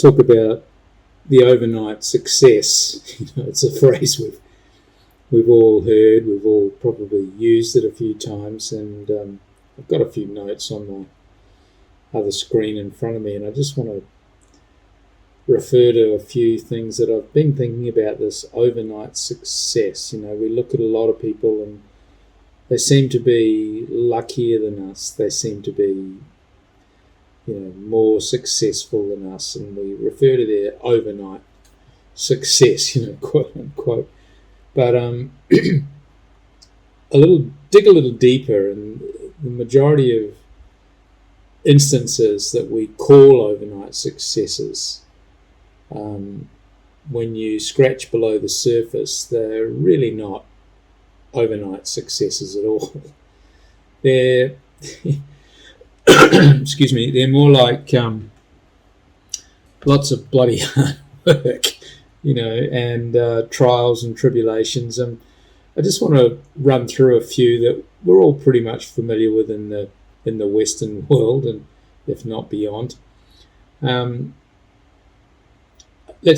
talk about the overnight success. It's a phrase we've all heard. We've all probably used it a few times, and I've got a few notes on my other screen in front of me, and I just want to refer to a few things that I've been thinking about this overnight success. We look at a lot of people and they seem to be luckier than us. They seem to be, more successful than us, and we refer to their overnight success, quote unquote. But dig a little deeper, and the majority of instances that we call overnight successes, when you scratch below the surface, they're really not overnight successes at all. They're excuse me, they're more like lots of bloody hard work, and trials and tribulations. And I just want to run through a few that we're all pretty much familiar with in the Western world, and if not beyond. Let's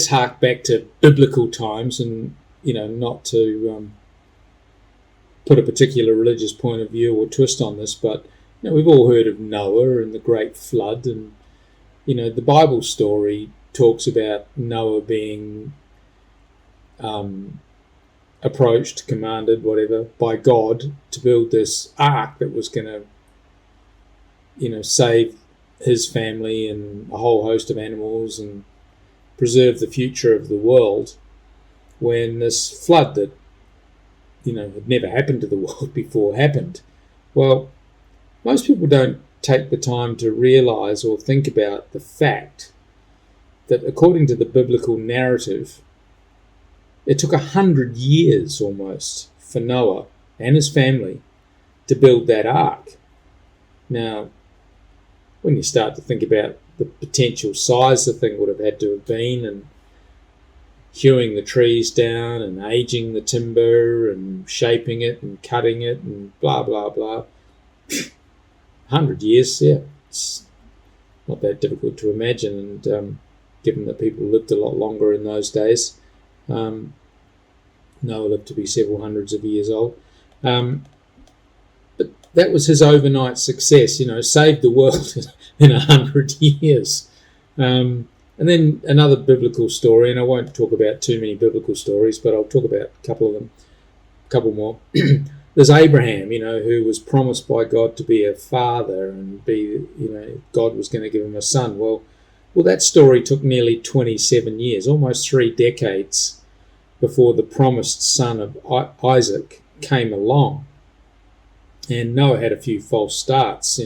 hark back to biblical times, and not to put a particular religious point of view or twist on this, but we've all heard of Noah and the great flood, and the Bible story talks about Noah being approached, commanded, whatever, by God to build this ark that was going to, save his family and a whole host of animals and preserve the future of the world, when this flood that had never happened to the world before happened. Well, most people don't take the time to realize or think about the fact that, according to the biblical narrative, it took 100 years almost for Noah and his family to build that ark. Now, when you start to think about the potential size the thing would have had to have been, and hewing the trees down and aging the timber and shaping it and cutting it and blah, blah, blah. 100 years, yeah, it's not that difficult to imagine. And given that people lived a lot longer in those days, Noah lived to be several hundreds of years old. But that was his overnight success, saved the world in 100 years. And then another biblical story, and I won't talk about too many biblical stories, but I'll talk about a couple of them, a couple more. There's Abraham, who was promised by God to be a father and be, God was going to give him a son. Well, that story took nearly 27 years, almost 3 decades, before the promised son of Isaac came along. And Noah had a few false starts,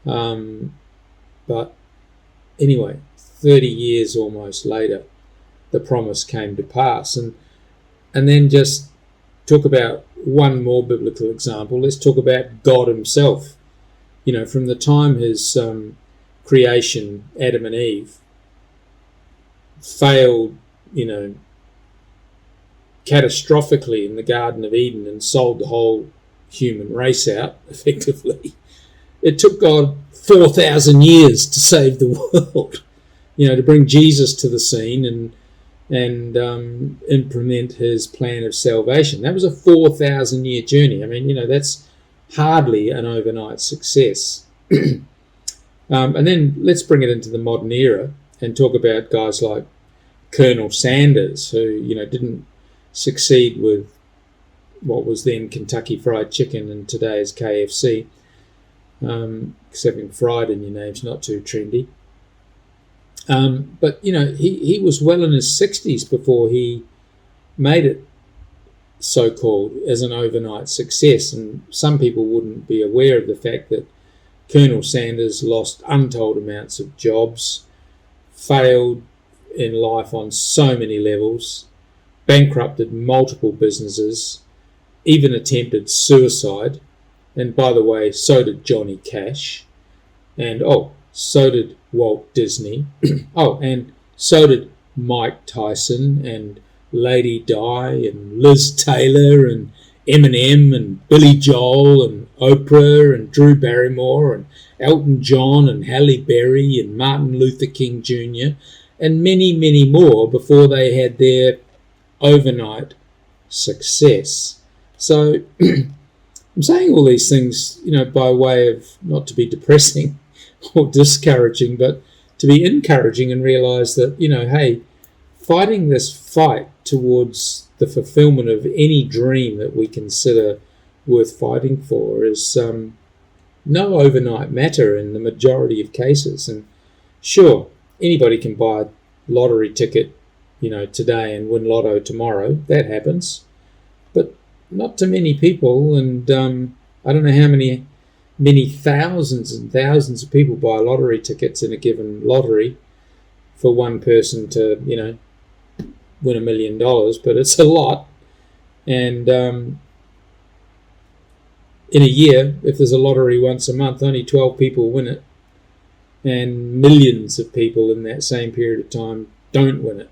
but anyway, 30 years almost later, the promise came to pass. And then just talk about one more biblical example. Let's talk about God himself. From the time his creation, Adam and Eve, failed, catastrophically in the Garden of Eden and sold the whole human race out, effectively. It took God 4,000 years to save the world, to bring Jesus to the scene and implement his plan of salvation. That was a 4,000-year journey. I mean, that's hardly an overnight success. And then let's bring it into the modern era and talk about guys like Colonel Sanders, who, didn't succeed with what was then Kentucky Fried Chicken and today's KFC. Because having fried in your name's not too trendy. But, he was well in his 60s before he made it so-called as an overnight success. And some people wouldn't be aware of the fact that Colonel Sanders lost untold amounts of jobs, failed in life on so many levels, bankrupted multiple businesses, even attempted suicide. And by the way, so did Johnny Cash. And, so did Walt Disney. And so did Mike Tyson and Lady Di and Liz Taylor and Eminem and Billy Joel and Oprah and Drew Barrymore and Elton John and Halle Berry and Martin Luther King Jr. and many, many more before they had their overnight success. So I'm saying all these things, by way of not to be depressing or discouraging, but to be encouraging and realise that, hey, fighting this fight towards the fulfilment of any dream that we consider worth fighting for is no overnight matter in the majority of cases. And sure, anybody can buy a lottery ticket, today and win lotto tomorrow. That happens. But not to many people, and I don't know how many thousands and thousands of people buy lottery tickets in a given lottery for one person to, win $1 million, but it's a lot. And in a year, if there's a lottery once a month, only 12 people win it, and millions of people in that same period of time don't win it.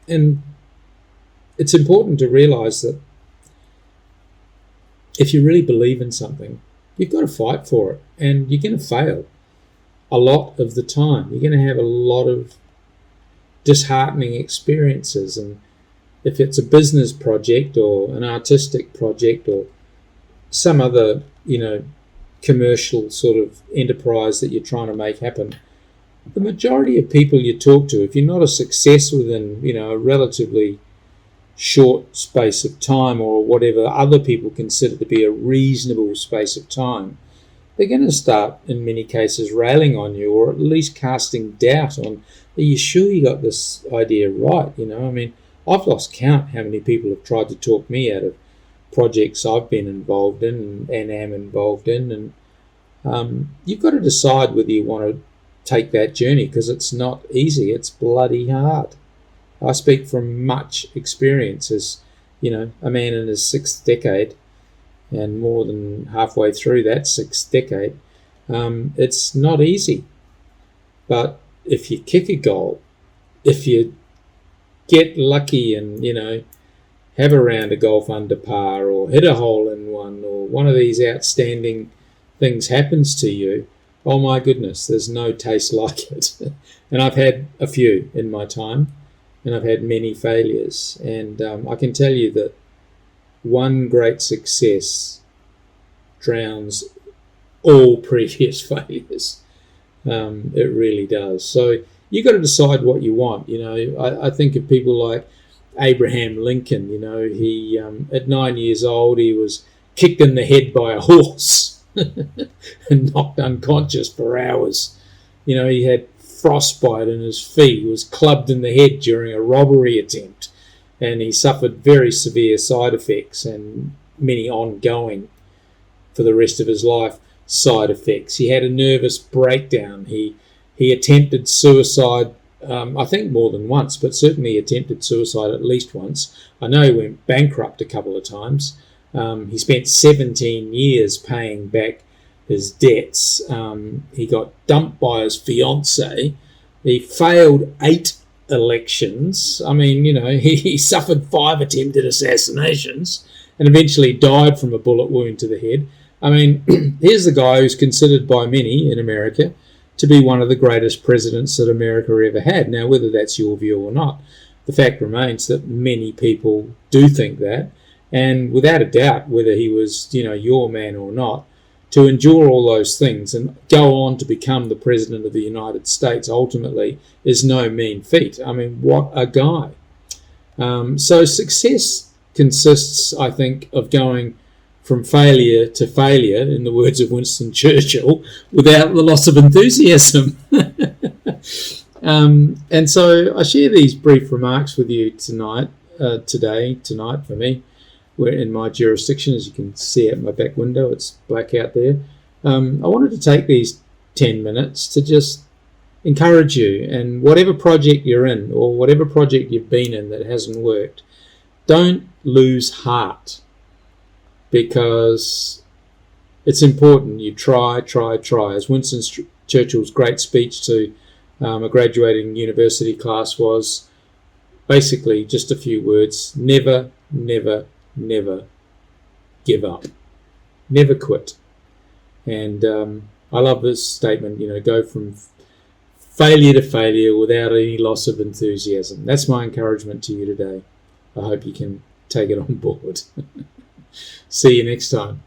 And it's important to realise that if you really believe in something, you've got to fight for it, and you're going to fail a lot of the time. You're going to have a lot of disheartening experiences, and if it's a business project or an artistic project or some other, commercial sort of enterprise that you're trying to make happen, the majority of people you talk to, if you're not a success within, a relatively short space of time or whatever other people consider to be a reasonable space of time, they're going to start, in many cases, railing on you, or at least casting doubt on, are you sure you got this idea right? I've lost count how many people have tried to talk me out of projects I've been involved in and am involved in, and you've got to decide whether you want to take that journey, because it's not easy. It's bloody hard. I speak from much experience as, a man in his sixth decade, and more than halfway through that sixth decade. It's not easy. But if you kick a goal, if you get lucky and, have a round of golf under par or hit a hole in one, or one of these outstanding things happens to you, oh my goodness, there's no taste like it. And I've had a few in my time, and I've had many failures. And I can tell you that one great success drowns all previous failures. It really does. So you've got to decide what you want. I think of people like Abraham Lincoln. He at 9 years old, he was kicked in the head by a horse and knocked unconscious for hours. He had frostbite in his feet. He was clubbed in the head during a robbery attempt, and he suffered very severe side effects and many ongoing, for the rest of his life, side effects. He had a nervous breakdown. He attempted suicide, I think more than once, but certainly attempted suicide at least once. I know he went bankrupt a couple of times. He spent 17 years paying back his debts. He got dumped by his fiancée. He failed 8 elections. He suffered 5 attempted assassinations and eventually died from a bullet wound to the head. Here's the guy who's considered by many in America to be one of the greatest presidents that America ever had. Now, whether that's your view or not, the fact remains that many people do think that. And without a doubt, whether he was, your man or not, to endure all those things and go on to become the President of the United States ultimately is no mean feat. What a guy. So success consists, I think, of going from failure to failure, in the words of Winston Churchill, without the loss of enthusiasm. And so I share these brief remarks with you tonight for me. We're in my jurisdiction, as you can see out my back window. It's black out there. I wanted to take these 10 minutes to just encourage you, and whatever project you're in or whatever project you've been in that hasn't worked, don't lose heart, because it's important you try. As Winston Churchill's great speech to a graduating university class was, basically just a few words: never, never, never give up. Never quit. And I love this statement, go from failure to failure without any loss of enthusiasm. That's my encouragement to you today. I hope you can take it on board. See you next time.